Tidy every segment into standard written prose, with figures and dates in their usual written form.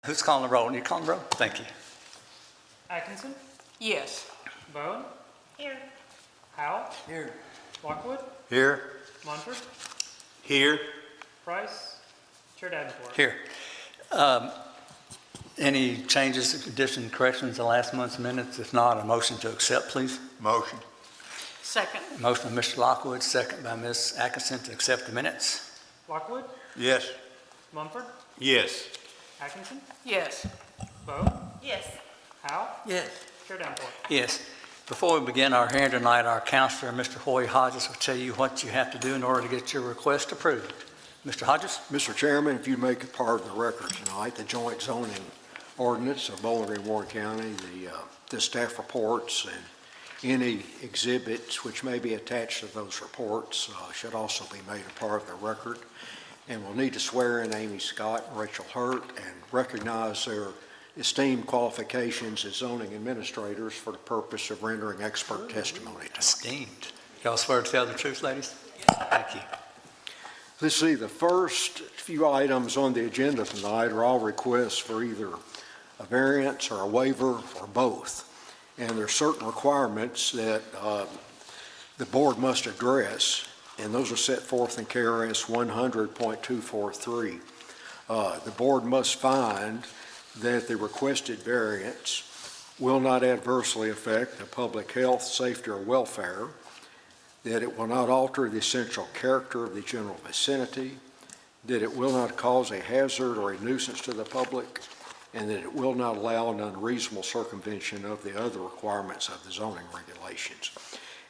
Who's calling the roll? You calling the roll? Thank you. Atkinson, Yes. Bone, Here. Howell, Here. Lockwood, Here. Munford, Here. Price, Chair Davenport. Here. Any changes, additions, corrections in last month's minutes? If not, a motion to accept, please. Motion. Second. Motion by Mr. Lockwood, second by Ms. Atkinson to accept the minutes. Lockwood, Yes. Munford, Yes. Atkinson, Yes. Bone, Yes. Howell, Yes. Chair Davenport. Yes. Before we begin our hearing tonight, our counselor, Mr. Hoy Hodges, will tell you what you have to do in order to get your request approved. Mr. Hodges? Mr. Chairman, if you make it part of the record tonight, the joint zoning ordinance of Bowling Green, Warren County, the staff reports and any exhibits which may be attached to those reports should also be made a part of the record. And we'll need to swear in Amy Scott and Rachel Hurt and recognize their esteemed qualifications as zoning administrators for the purpose of rendering expert testimony tonight. Esteemed. Y'all swear to tell the truth, ladies? Thank you. Let's see, the first few items on the agenda tonight are all requests for either a variance or a waiver or both. And there are certain requirements that the board must address, and those are set forth in KRS 100.243. The board must find that the requested variance will not adversely affect the public health, safety, or welfare, that it will not alter the essential character of the general vicinity, that it will not cause a hazard or a nuisance to the public, and that it will not allow an unreasonable circumvention of the other requirements of the zoning regulations.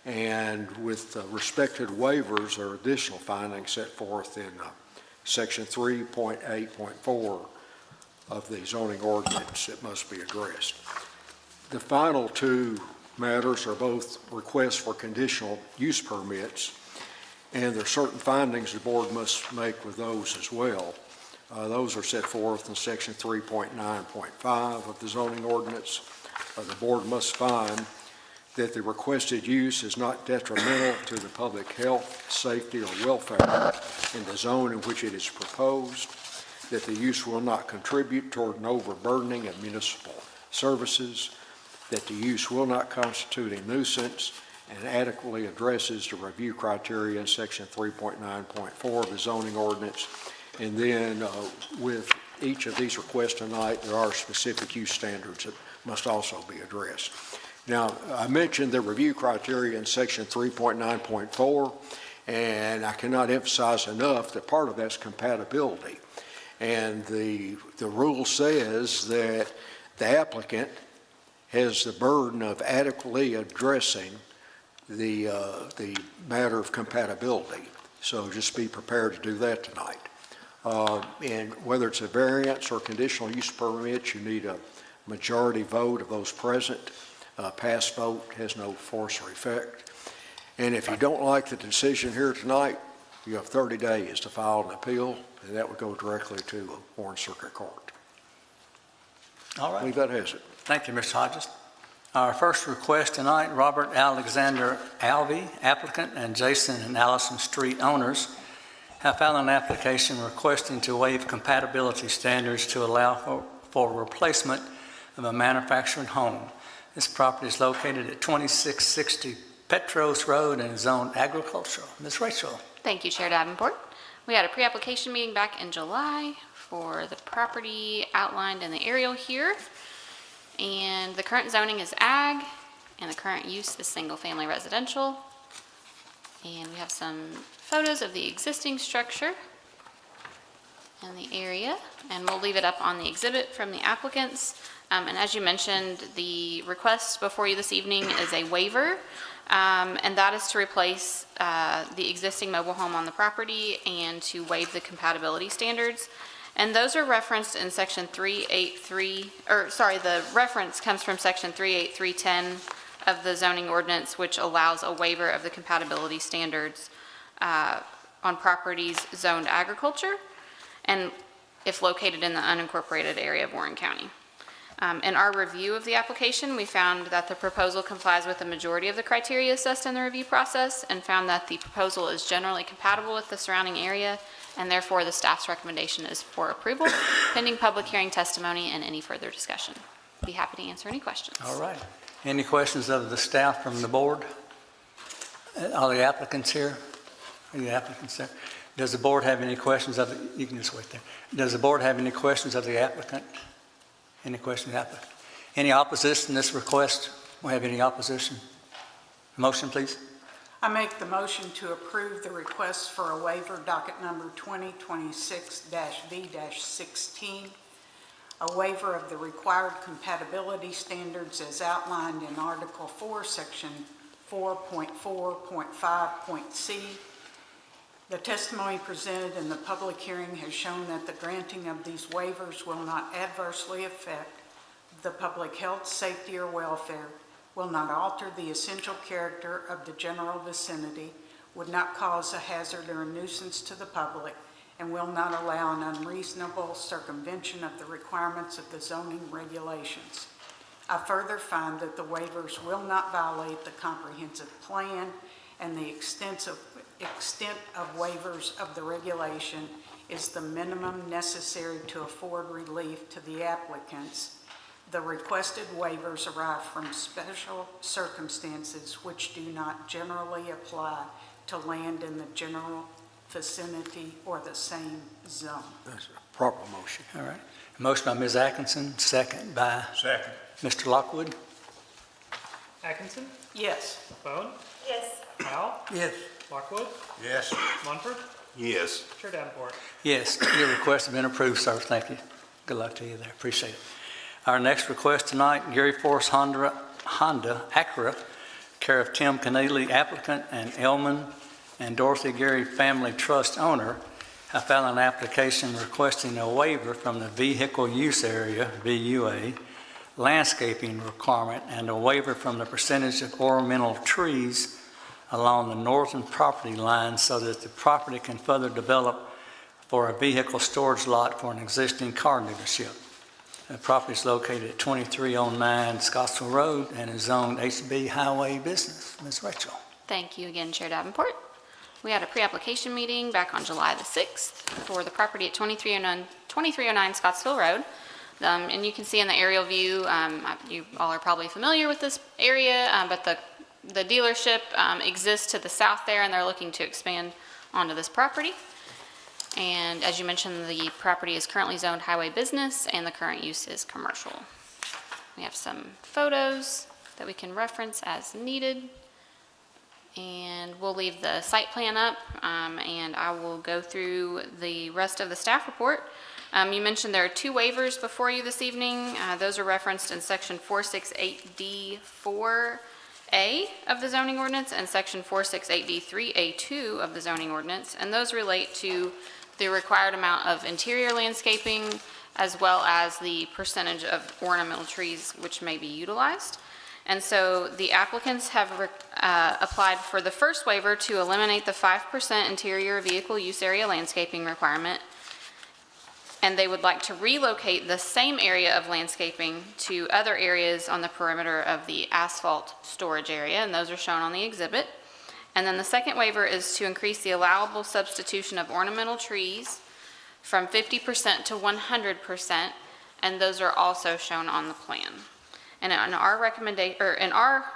And with respect to the waivers, there are additional findings set forth in section 3.8.4 of the zoning ordinance that must be addressed. The final two matters are both requests for conditional use permits, and there are certain findings the board must make with those as well. Those are set forth in section 3.9.5 of the zoning ordinance. The board must find that the requested use is not detrimental to the public health, safety, or welfare in the zone in which it is proposed, that the use will not contribute toward an overburdening of municipal services, that the use will not constitute a nuisance, and adequately addresses the review criteria in section 3.9.4 of the zoning ordinance. And then with each of these requests tonight, there are specific use standards that must also be addressed. Now, I mentioned the review criteria in section 3.9.4, and I cannot emphasize enough that part of that's compatibility. And the rule says that the applicant has the burden of adequately addressing the matter of compatibility. So just be prepared to do that tonight. And whether it's a variance or conditional use permit, you need a majority vote of those present. Pass vote has no force or effect. And if you don't like the decision here tonight, you have 30 days to file an appeal, and that would go directly to Warren Circuit Court. All I right. believe that has it. Thank you, Mr. Hodges. Our first request tonight, Robert Alexander Alvey, applicant, and Jason and Allison Street owners, have filed an application requesting to waive compatibility standards to allow for replacement of a manufactured home. This property is located at 2660 Petros Road and is zoned agricultural. Ms. Rachel. Thank you, Chair Davenport. We had a pre-application meeting back in July for the property outlined in the aerial here. And the current zoning is ag, and the current use is single-family residential. And we have some photos of the existing structure in the area, and we'll leave it up on the exhibit from the applicants. And as you mentioned, the request before you this evening is a waiver, and that is to replace the existing mobile home on the property and to waive the compatibility standards. And those are referenced in section 383, the reference comes from section 38310 of the zoning ordinance, which allows a waiver of the compatibility standards on properties zoned agriculture and if located in the unincorporated area of Warren County. In our review of the application, we found that the proposal complies with the majority of the criteria assessed in the review process and found that the proposal is generally compatible with the surrounding area and therefore the staff's recommendation is for approval, pending public hearing testimony and any further discussion. Be happy to answer any questions. All right. Any questions of the staff from the board? Are the applicants here? Are the applicants there? Does the board have any questions of the, you can just wait there. Does the board have any questions of the applicant? Any questions of the applicant? Any opposition to this request? We have any opposition? Motion, please. I make the motion to approve the request for a waiver, docket number 2026-V-16, a waiver of the required compatibility standards as outlined in Article 4, Section 4.4.5.c. The testimony presented in the public hearing has shown that the granting of these waivers will not adversely affect the public health, safety, or welfare, will not alter the essential character of the general vicinity, would not cause a hazard or a nuisance to the public, and will not allow an unreasonable circumvention of the requirements of the zoning regulations. I further find that the waivers will not violate the comprehensive plan, and the extent of waivers of the regulation is the minimum necessary to afford relief to the applicants. The requested waivers arise from special circumstances which do not generally apply to land in the general vicinity or the same zone. That's a proper motion. All right. Motion by Ms. Atkinson, second by Second. Mr. Lockwood. Atkinson, Yes. Bone, Yes. Powell, Yes. Lockwood, Yes. Munford, Yes. Chair Davenport. Yes, your request has been approved, sir. Thank you. Good luck to you there. Appreciate it. Our next request tonight, Gary Force Honda Acura, care of Tim Keneally, applicant, and Elman and Dorothy Gary Family Trust owner, have filed an application requesting a waiver from the Vehicle Use Area, VUA, landscaping requirement and a waiver from the percentage of ornamental trees along the northern property line so that the property can further develop for a vehicle storage lot for an existing car dealership. The property is located at 2309 Scottsville Road and is zoned HB Highway Business. Ms. Rachel. Thank you again, Chair Davenport. We had a pre-application meeting back on July the 6th for the property at 2309 Scottsville Road. And you can see in the aerial view, you all are probably familiar with this area, but the dealership exists to the south there, and they're looking to expand onto this property. And as you mentioned, the property is currently zoned highway business, and the current use is commercial. We have some photos that we can reference as needed. And we'll leave the site plan up, and I will go through the rest of the staff report. You mentioned there are two waivers before you this evening. Those are referenced in section 468D4A of the zoning ordinance and section 468D3A2 of the zoning ordinance. And those relate to the required amount of interior landscaping as well as the percentage of ornamental trees which may be utilized. And so the applicants have applied for the first waiver to eliminate the 5% interior vehicle use area landscaping requirement, and they would like to relocate the same area of landscaping to other areas on the perimeter of the asphalt storage area, and those are shown on the exhibit. And then the second waiver is to increase the allowable substitution of ornamental trees from 50% to 100%, and those are also shown on the plan. And in our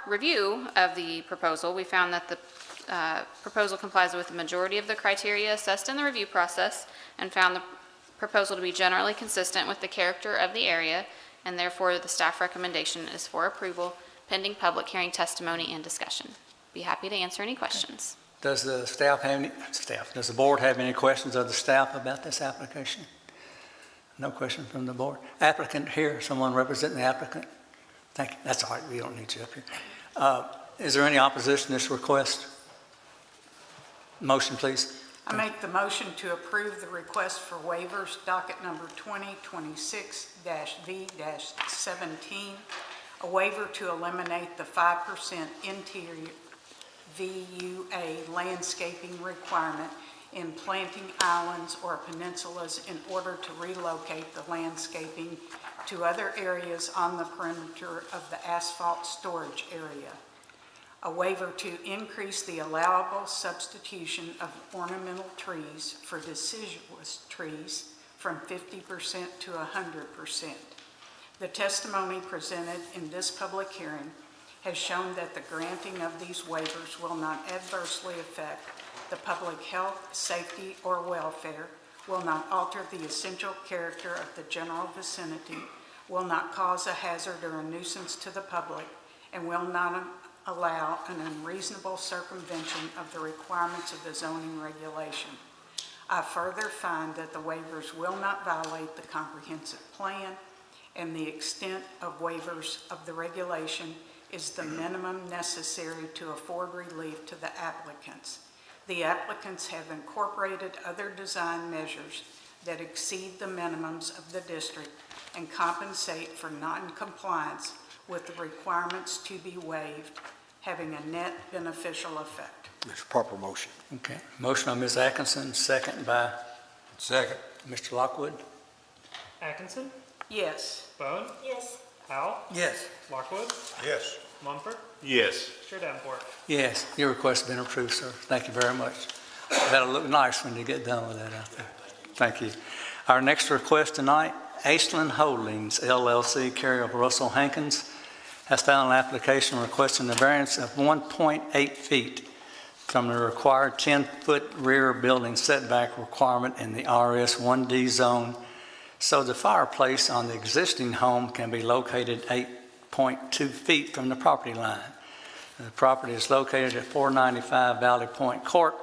review of the proposal, we found that the proposal complies with the majority of the criteria assessed in the review process, and found the proposal to be generally consistent with the character of the area, and therefore the staff recommendation is for approval pending public hearing testimony and discussion. Be happy to answer any questions. Does the does the board have any questions of the staff about this application? No question from the board. Applicant here, someone representing the applicant? Thank you. That's all right. We don't need you up here. Is there any opposition to this request? Motion, please. I make the motion to approve the request for waivers, docket number 2026-V-17, a waiver to eliminate the 5% interior VUA landscaping requirement in planting islands or peninsulas in order to relocate the landscaping to other areas on the perimeter of the asphalt storage area. a waiver to increase the allowable substitution of ornamental trees for deciduous trees from 50% to 100%. The testimony presented in this public hearing has shown that the granting of these waivers will not adversely affect the public health, safety, or welfare, will not alter the essential character of the general vicinity, will not cause a hazard or a nuisance to the public, and will not allow an unreasonable circumvention of the requirements of the zoning regulation. I further find that the waivers will not violate the comprehensive plan, and the extent of waivers of the regulation is the minimum necessary to afford relief to the applicants. The applicants have incorporated other design measures that exceed the minimums of the district and compensate for non-compliance with the requirements to be waived, having a net beneficial effect. It's a proper motion. Okay, motion by Ms. Atkinson, second by Second. Mr. Lockwood. Atkinson, Yes. Bowen, Yes. Powell, Yes. Lockwood, Yes. Mumford, Yes. Chair Davenport. Yes, your request has been approved, sir. Thank you very much. That'll look nice when you get done with that out there. Thank you. Our next request tonight, Ashland Holdings LLC, care of Russell Hankins, has filed an application requesting a variance of 1.8 feet from the required 10-foot rear building setback requirement in the RS 1D zone, so the fireplace on the existing home can be located 8.2 feet from the property line. The property is located at 495 Valley Point Court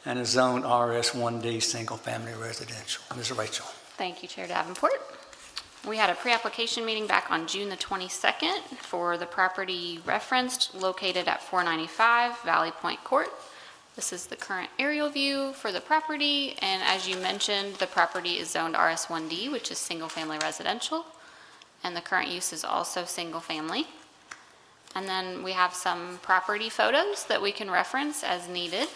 and is zoned RS 1D Single Family Residential. Ms. Rachel. Thank you, Chair Davenport. We had a pre-application meeting back on June the 22nd for the property referenced located at 495 Valley Point Court. This is the current aerial view for the property, and as you mentioned, the property is zoned RS1D, which is single-family residential, and the current use is also single-family. And then we have some property photos that we can reference as needed.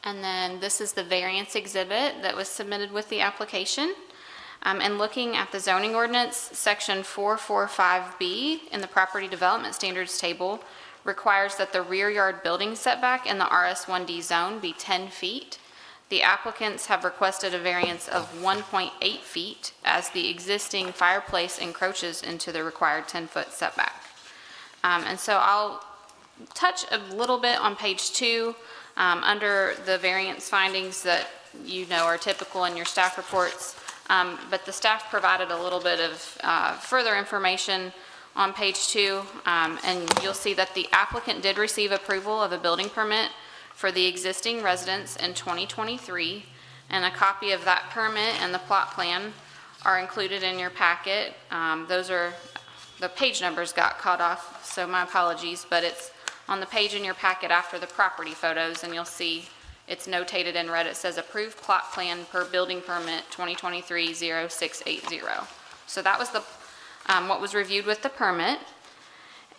And then this is the variance exhibit that was submitted with the application. And looking at the zoning ordinance, section 445B in the property development standards table requires that the rear yard building setback in the RS1D zone be 10 feet. The applicants have requested a variance of 1.8 feet as the existing fireplace encroaches into the required 10-foot setback. And so I'll touch a little bit on page 2 under the variance findings that you know are typical in your staff reports, but the staff provided a little bit of further information on page 2, and you'll see that the applicant did receive approval of a building permit for the existing residence in 2023, and a copy of that permit and the plot plan are included in your packet. Those are, the page numbers got cut off, so my apologies, but it's on the page in your packet after the property photos, and you'll see it's notated in red. It says approved plot plan per building permit 2023-0680. So that was the what was reviewed with the permit,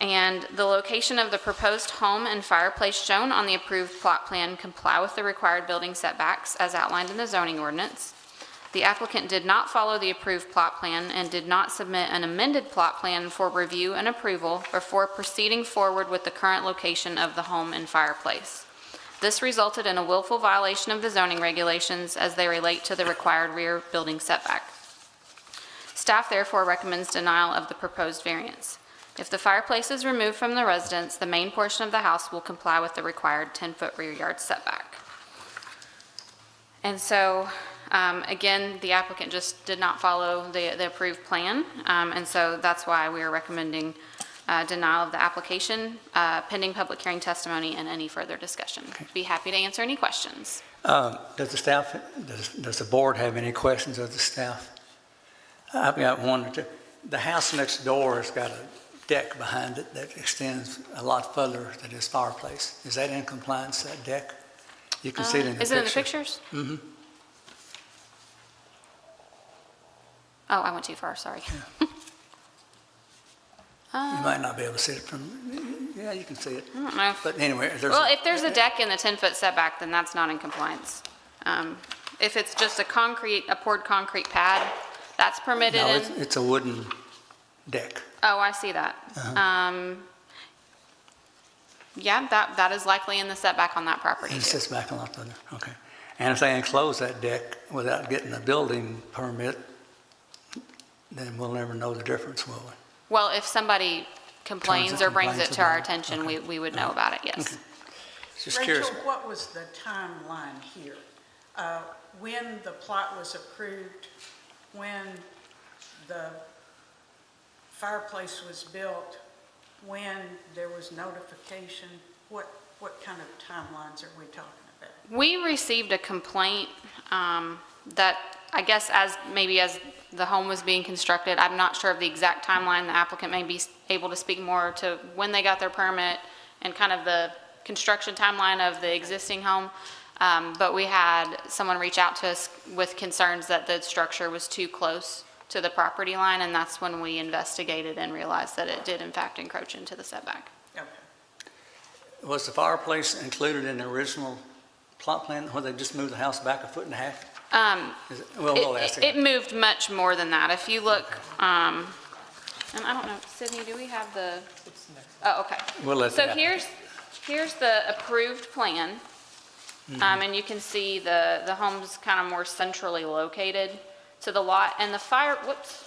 and the location of the proposed home and fireplace shown on the approved plot plan comply with the required building setbacks as outlined in the zoning ordinance. The applicant did not follow the approved plot plan and did not submit an amended plot plan for review and approval before proceeding forward with the current location of the home and fireplace. This resulted in a willful violation of the zoning regulations as they relate to the required rear building setback. Staff therefore recommends denial of the proposed variance. If the fireplace is removed from the residence, the main portion of the house will comply with the required 10-foot rear yard setback. And so, again, the applicant just did not follow the approved plan, and so that's why we are recommending denial of the application, pending public hearing testimony and any further discussion. Be happy to answer any questions. Does the board have any questions of the staff? I've got one or two. The house next door has got a deck behind it that extends a lot further than his fireplace. Is that in compliance, that deck? You can see it in the picture. Is it in the pictures? Mm-hmm. Oh, I went too far, sorry. You might not be able to see it from, yeah, you can see it. I don't know. But anyway, there's. Well, if there's a deck in the 10-foot setback, then that's not in compliance. If it's just a poured concrete pad, that's permitted No, in. it's a wooden deck. Oh, I see that. Yeah, that is likely in the setback on that property. It too. sits back a lot further, okay. And if they enclose that deck without getting a building permit, then we'll never know the difference, will we? Well, if somebody complains or brings it complains to our about it. attention, Okay. we would know about it, yes. Just curious. Rachel, what was the timeline here? When the plot was approved, when the fireplace was built, when there was notification, what kind of timelines are we talking about? We received a complaint that I guess as the home was being constructed, I'm not sure of the exact timeline. The applicant may be able to speak more to when they got their permit and kind of the construction timeline of the existing home. But we had someone reach out to us with concerns that the structure was too close to the property line, and that's when we investigated and realized that it did in fact encroach into the setback. Okay. Was the fireplace included in the original plot plan, where they just moved the house back 1.5 feet? Well, we'll ask It you. moved much more than that. If you look, and I don't know, Sydney, do we have the, oh, okay. We'll let So that. here's the approved plan. And you can see the home's kind of more centrally located to the lot. And the fireplace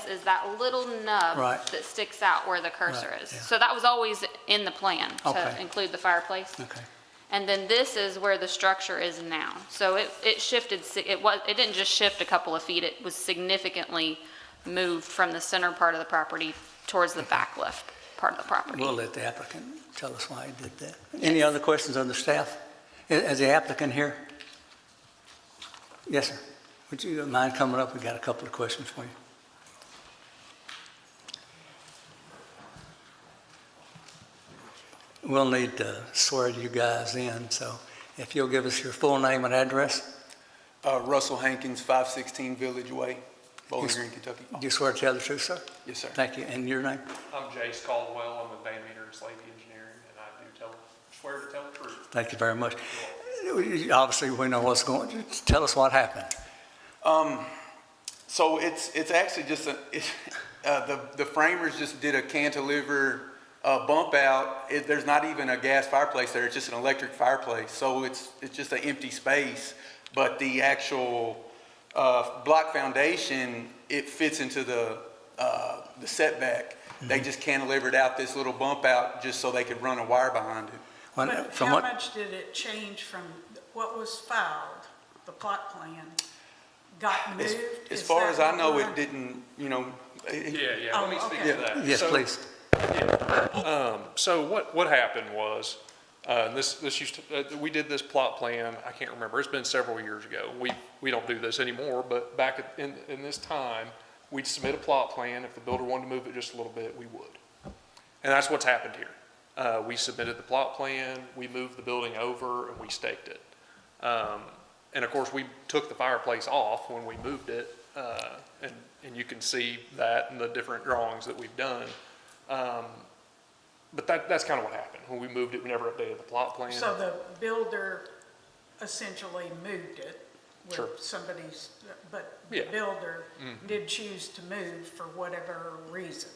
is that little nub Right. that sticks out where the cursor Right, is. yeah. So that was always in the plan to Okay. include the fireplace. Okay, And then this is where the structure is now. So it shifted, it didn't just shift a couple of feet, it was significantly moved from the center part of the property towards the back left part of the property. we'll let the applicant tell us why he did that. Any other questions of the staff? Is the applicant here? Yes, sir. Would you mind coming up? We got a couple of questions for you. We'll need to swear you guys in, so if you'll give us your full name and address. Russell Hankins, 516 Village Way, Bowling Yes. Green, Kentucky. Do you swear to tell the truth, sir? Yes, sir. Thank you. And your name? I'm Jace Caldwell. I'm with Van Meter and Slavey Engineering, and I do swear to tell the truth. Thank you very much. Obviously, we know what's going on. Tell us what happened. So it's actually just the framers just did a cantilever bump out. There's not even a gas fireplace there. It's just an electric fireplace. So it's just an empty space. But the actual block foundation, it fits into the setback. They just cantilevered out this little bump out just so they could run a wire behind it. But From how what, much did it change from what was filed, the plot plan, got moved? As Is far that as I what know, we're- it didn't, Yeah, let me Oh, speak okay. to that. yes, So- please. So what happened was, this used to, we did this plot plan, I can't remember, it's been several years ago. We don't do this anymore, but back in this time, we'd submit a plot plan. If the builder wanted to move it just a little bit, we would. And that's what's happened here. We submitted the plot plan, we moved the building over, and we staked it. And of course, we took the fireplace off when we moved it, and you can see that in the different drawings that we've done. But that's kind of what happened. When we moved it, we never updated the plot plan. So the builder essentially moved it Sure. with somebody's, but the Yeah. Mm-hmm. builder did choose to move for whatever reason,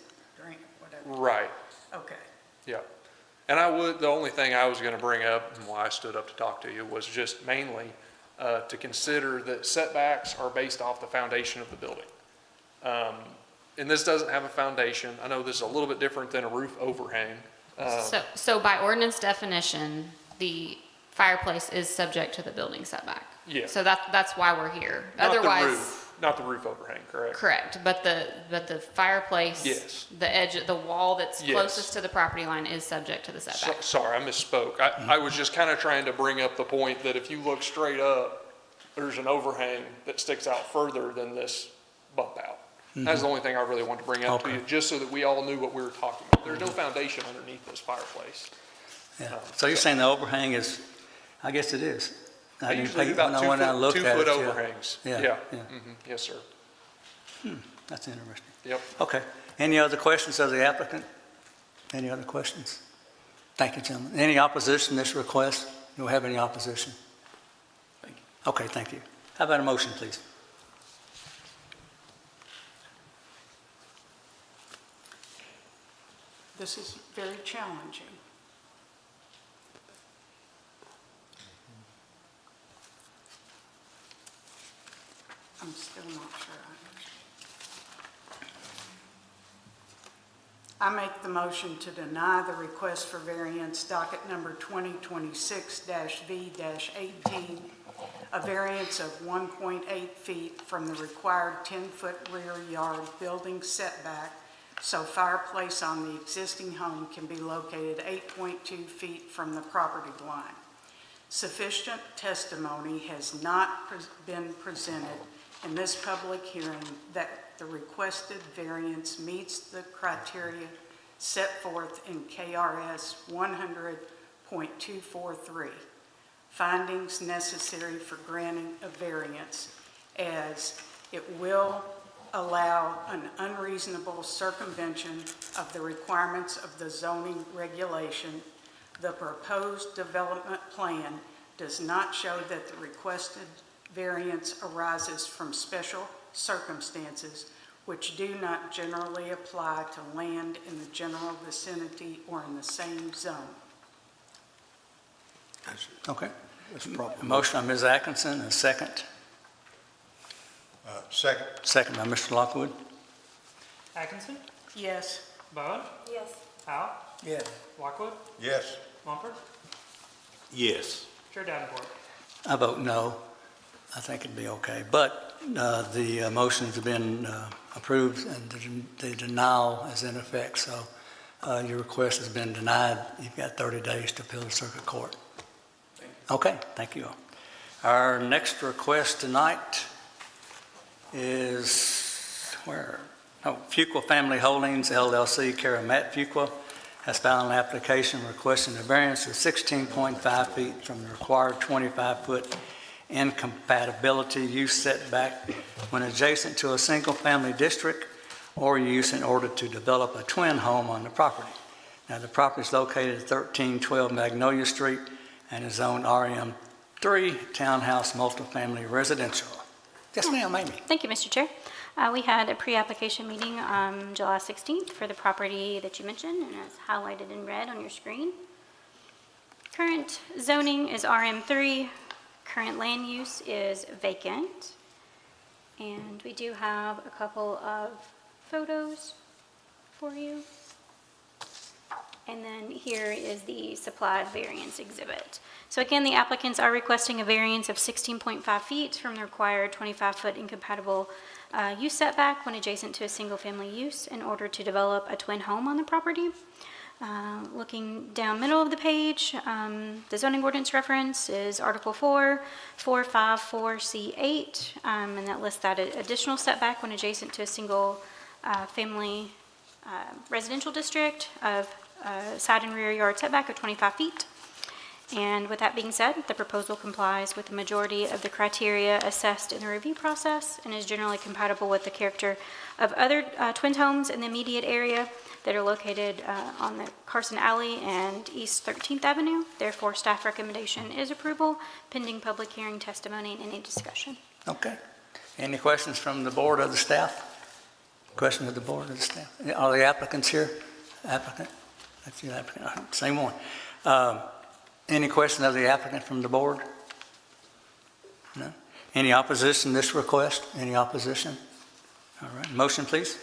whatever. Right, Okay. yeah. And the only thing I was gonna bring up, and why I stood up to talk to you, was just mainly to consider that setbacks are based off the foundation of the building. And this doesn't have a foundation. I know this is a little bit different than a roof overhang. So by ordinance definition, the fireplace is subject to the building setback. Yeah. So that's why we're here. Not the Otherwise, roof, not the roof overhang, correct? correct, but the fireplace. Yes. The edge, the wall that's Yes. closest to the property line is subject to the setback. Sorry, I misspoke. I was just kind of trying to bring up the point that if you look straight up, there's an overhang that sticks out further than this bump out. That's the only thing I really wanted to bring up to Okay. you, just so that we all knew what we were talking about. There's no foundation underneath this fireplace. Yeah. So you're saying the overhang is, I guess it is. I didn't Usually pay- about when I went out and looked at 2 foot it, yeah. overhangs. Yeah, Yeah. yeah. Mhm. Yes, sir. That's interesting. Yep. Okay. Any other questions of the applicant? Any other questions? Thank you, gentlemen. Any opposition to this request? Do we have any opposition? Thank you. Okay, thank you. How about a motion, please? This is very challenging. I'm still not sure I understand. I make the motion to deny the request for variance docket number 2026-V-18, a variance of 1.8 feet from the required 10-foot rear yard building setback, so fireplace on the existing home can be located 8.2 feet from the property line. Sufficient testimony has not been presented in this public hearing that the requested variance meets the criteria set forth in KRS 100.243. Findings necessary for granting a variance, as it will allow an unreasonable circumvention of the requirements of the zoning regulation. The proposed development plan does not show that the requested variance arises from special circumstances which do not generally apply to land in the general vicinity or in the same zone. Okay. That's a proper A motion by Ms. Atkinson, a second. Second. Second by Mr. Lockwood. Atkinson? Yes. Bowen? Yes. Howe? Yes. Lockwood? Yes. Mumford? Yes. Chair Davenport? I vote no. I think it'd be okay. But the motions have been approved and the denial is in effect. So your request has been denied. You've got 30 days to appeal to circuit court. Okay, thank you. Our next request tonight is Fuqua Family Holdings LLC, care of Matt Fuqua, has filed an application requesting a variance of 16.5 feet from the required 25-foot incompatibility use setback when adjacent to a single-family district or use in order to develop a twin home on the property. Now, the property is located at 1312 Magnolia Street and is zoned RM3 Townhouse Multifamily Residential. Yes, ma'am, Amy. Thank you, Mr. Chair. We had a pre-application meeting on July 16th for the property that you mentioned, and it's highlighted in red on your screen. Current zoning is RM3. Current land use is vacant. And we do have a couple of photos for you. And then here is the supplied variance exhibit. So again, the applicants are requesting a variance of 16.5 feet from the required 25-foot incompatible use setback when adjacent to a single-family use in order to develop a twin home on the property. Looking down middle of the page, the zoning ordinance reference is Article 4, 454C8, and that lists that additional setback when adjacent to a single family residential district of side and rear yard setback of 25 feet. And with that being said, the proposal complies with the majority of the criteria assessed in the review process and is generally compatible with the character of other twin homes in the immediate area that are located on the Carson Alley and East 13th Avenue. Therefore, staff recommendation is approval, pending public hearing, testimony, and any discussion. Okay. Any questions from the board or the staff? Questions of the board or the staff? Are the applicants here? Applicant? That's the applicant. Same one. Any question of the applicant from the board? No? Any opposition to this request? Any opposition? All right. Motion, please.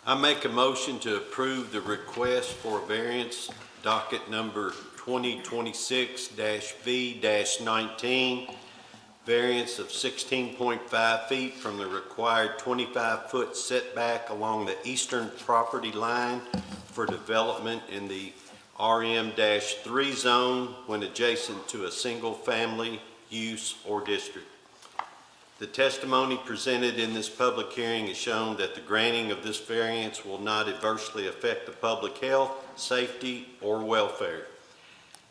I make a motion to approve the request for variance docket number 2026-V-19, variance of 16.5 feet from the required 25-foot setback along the eastern property line for development in the RM-3 zone when adjacent to a single-family use or district. The testimony presented in this public hearing has shown that the granting of this variance will not adversely affect the public health, safety, or welfare.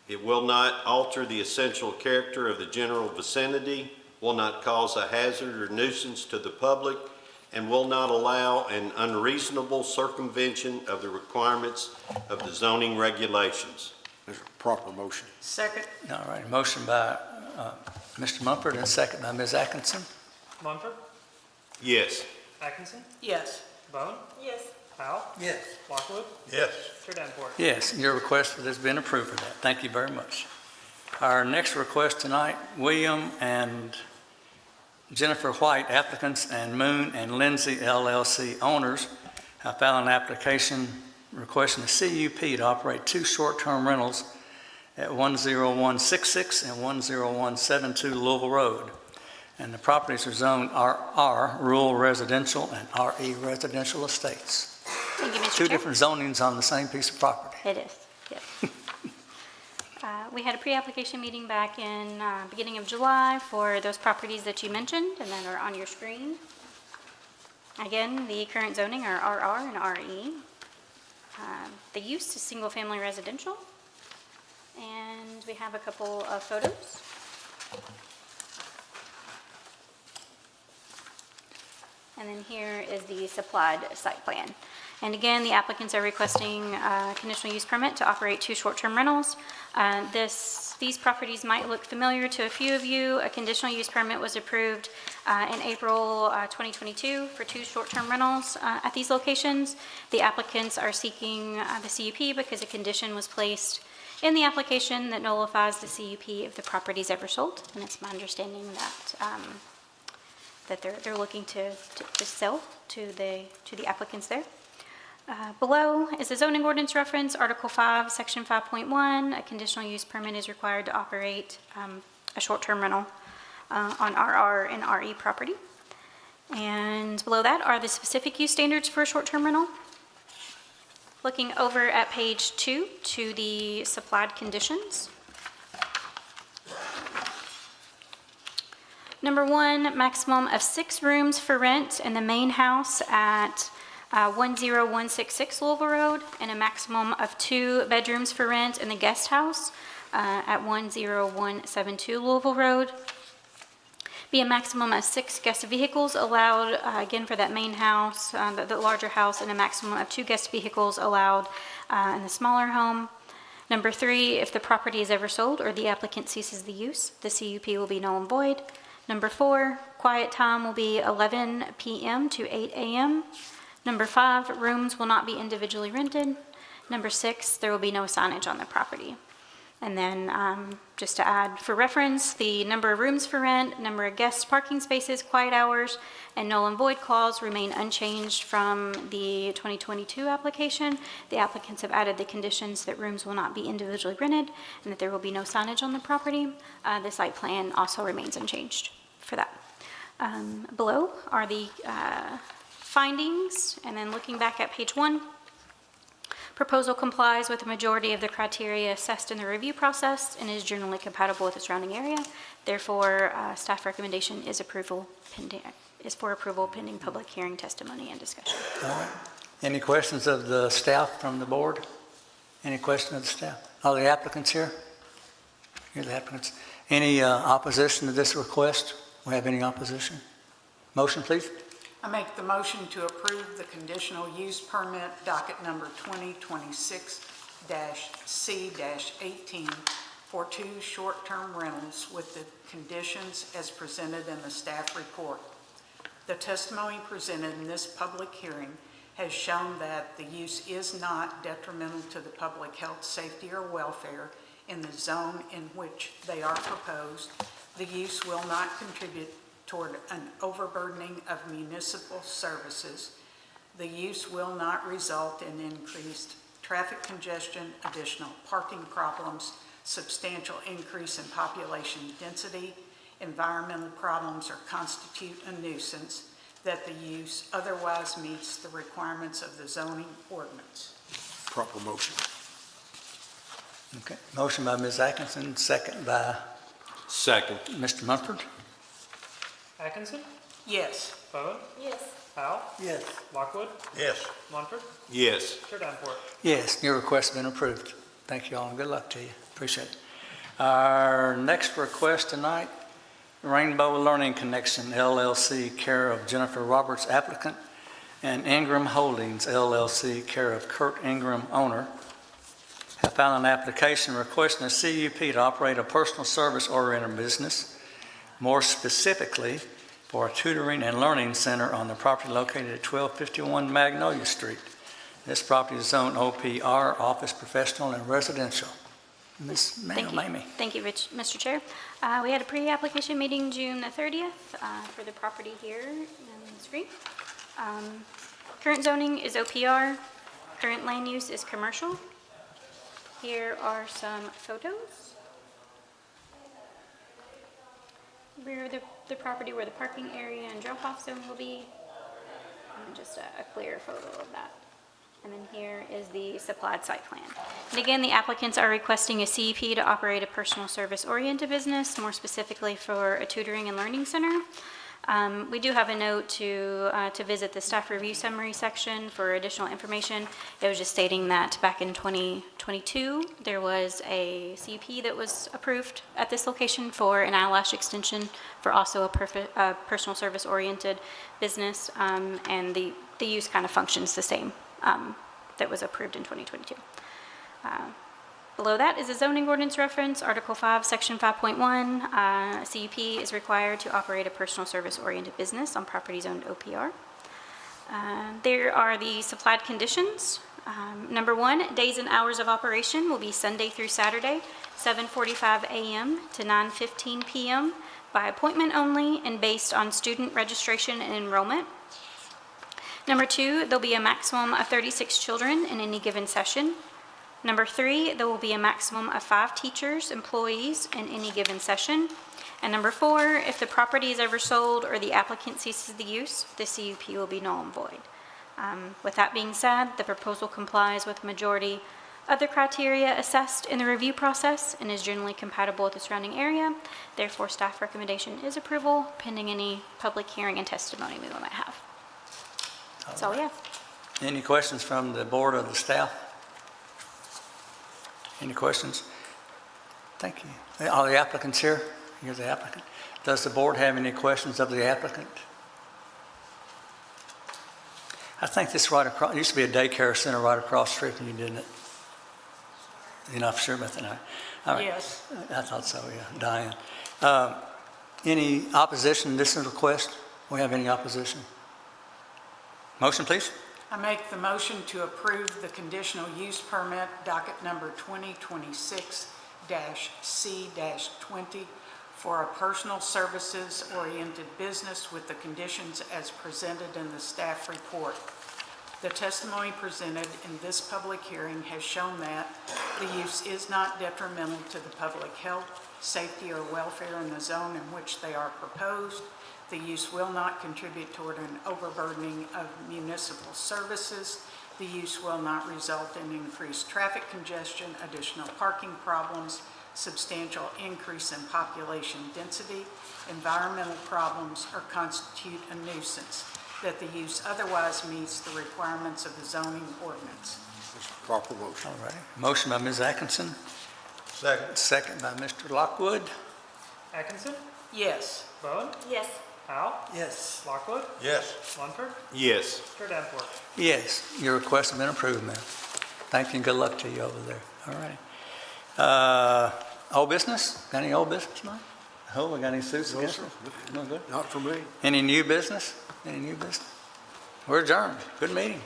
It will not alter the essential character of the general vicinity, will not cause a hazard or nuisance to the public, and will not allow an unreasonable circumvention of the requirements of the zoning regulations. There's a proper motion. Second. All right. Motion by Mr. Mumford and second by Ms. Atkinson. Mumford? Yes. Atkinson? Yes. Bowen? Yes. Powell, Yes. Lockwood, Yes. Chair Davenport. Yes, your request has been approved for that. Thank you very much. Our next request tonight, William and Jennifer White, applicants, and Moon and Lindsay LLC owners, have filed an application requesting a CUP to operate 2 short-term rentals at 10166 and 10172 Louisville Road. And the properties are zoned RR, Rural Residential, and RE Residential Estates. Thank you, Mr. Two Chair. different zonings on the same piece of property. It is, yes. We had a pre-application meeting back in beginning of July for those properties that you mentioned and that are on your screen. Again, the current zoning are RR and RE. The use is single-family residential. And we have a couple of photos. And then here is the supplied site plan. And again, the applicants are requesting a conditional use permit to operate 2 short-term rentals. These properties might look familiar to a few of you. A conditional use permit was approved in April 2022 for 2 short-term rentals at these locations. The applicants are seeking the CUP because a condition was placed in the application that nullifies the CUP if the property is ever sold. And it's my understanding that they're looking to sell to the applicants there. Below is the zoning ordinance reference, Article 5, Section 5.1. A conditional use permit is required to operate a short-term rental on RR and RE property. And below that are the specific use standards for a short-term rental. Looking over at page 2 to the supplied conditions. Number 1, maximum of 6 rooms for rent in the main house at 10166 Louisville Road, and a maximum of 2 bedrooms for rent in the guest house at 10172 Louisville Road. Be a maximum of 6 guest vehicles allowed, again for that main house, the larger house, and a maximum of 2 guest vehicles allowed in the smaller home. Number 3, if the property is ever sold or the applicant ceases the use, the CUP will be null and void. Number 4, quiet time will be 11 p.m. to 8 a.m. Number 5, rooms will not be individually rented. Number 6, there will be no signage on the property. And then just to add for reference, the number of rooms for rent, number of guest parking spaces, quiet hours, and null and void clause remain unchanged from the 2022 application. The applicants have added the conditions that rooms will not be individually rented and that there will be no signage on the property. The site plan also remains unchanged for that. Below are the findings, and then looking back at page 1, proposal complies with the majority of the criteria assessed in the review process and is generally compatible with the surrounding area. Therefore, staff recommendation is for approval pending public hearing, testimony, and discussion. All right. Any questions of the staff from the board? Any questions of the staff? Are the applicants here? Here are the applicants. Any opposition to this request? We have any opposition? Motion, please. I make the motion to approve the conditional use permit docket number 2026-C-18 for 2 short-term rentals with the conditions as presented in the staff report. The testimony presented in this public hearing has shown that the use is not detrimental to the public health, safety, or welfare in the zone in which they are proposed. The use will not contribute toward an overburdening of municipal services. The use will not result in increased traffic congestion, additional parking problems, substantial increase in population density, environmental problems, or constitute a nuisance, that the use otherwise meets the requirements of the zoning ordinance. Proper motion. Okay. Motion by Ms. Atkinson, second by Second. Mr. Munford. Atkinson, Yes. Bowen, Yes. Powell, Yes. Lockwood, Yes. Munford, Yes. Chair Davenport. Yes, your request has been approved. Thank you all, and good luck to you. Appreciate it. Our next request tonight, Rainbow Learning Connection LLC, care of Jennifer Roberts, applicant, and Ingram Holdings LLC, care of Kurt Ingram, owner, have filed an application requesting a CUP to operate a personal service-oriented business, more specifically for a tutoring and learning center on the property located at 1251 Magnolia Street. This property is zoned OPR, Office Professional and Residential. Ms. Thank you. Mamie. Thank you, Mr. Chair. We had a pre-application meeting June the 30th for the property here on the screen. Current zoning is OPR. Current land use is commercial. Here are some photos. Rear of the property where the parking area and drop-off zone will be. And just a clear photo of that. And then here is the supplied site plan. And again, the applicants are requesting a CEP to operate a personal service-oriented business, more specifically for a tutoring and learning center. We do have a note to visit the staff review summary section for additional information. It was just stating that back in 2022, there was a CEP that was approved at this location for an eyelash extension for also a personal service-oriented business, and the use kind of functions the same that was approved in 2022. Below that is a zoning ordinance reference, Article 5, Section 5.1. A CUP is required to operate a personal service-oriented business on property zoned OPR. There are the supplied conditions. Number 1, days and hours of operation will be Sunday through Saturday, 7:45 a.m. to 9:15 p.m. by appointment only and based on student registration and enrollment. Number 2, there'll be a maximum of 36 children in any given session. Number 3, there will be a maximum of 5 teachers, employees in any given session. And number 4, if the property is ever sold or the applicant ceases the use, the CUP will be null and void. With that being said, the proposal complies with majority of the criteria assessed in the review process and is generally compatible with the surrounding area. Therefore, staff recommendation is approval pending any public hearing and testimony we might have. That's all we have. Any questions from the board or the staff? Any questions? Thank you. Are the applicants here? You're the applicant. Does the board have any questions of the applicant? I think this right across, it used to be a daycare center right across the street from you, didn't it? You're not sure about that? All right. Yes. I thought so, yeah. Diane. Any opposition to this request? We have any opposition? Motion, please. I make the motion to approve the conditional use permit, docket number 2026-C-20, for a personal services-oriented business with the conditions as presented in the staff report. The testimony presented in this public hearing has shown that the use is not detrimental to the public health, safety, or welfare in the zone in which they are proposed. The use will not contribute toward an overburdening of municipal services. The use will not result in increased traffic congestion, additional parking problems, substantial increase in population density, environmental problems, or constitute a nuisance, that the use otherwise meets the requirements of the zoning ordinance. Proper motion. All right. Motion by Ms. Atkinson. Second. Second by Mr. Lockwood. Atkinson? Yes. Bowen? Yes. Howe? Yes. Lockwood? Yes. Munford? Yes. Mr. Danforth? Yes, your request has been approved, ma'am. Thank you and good luck to you over there. All right. Old business? Got any old business, Mike? Oh, we got any suits No, against sir. us? No good? Not for me. Any new business? Any new business? We're adjourned. Good meeting.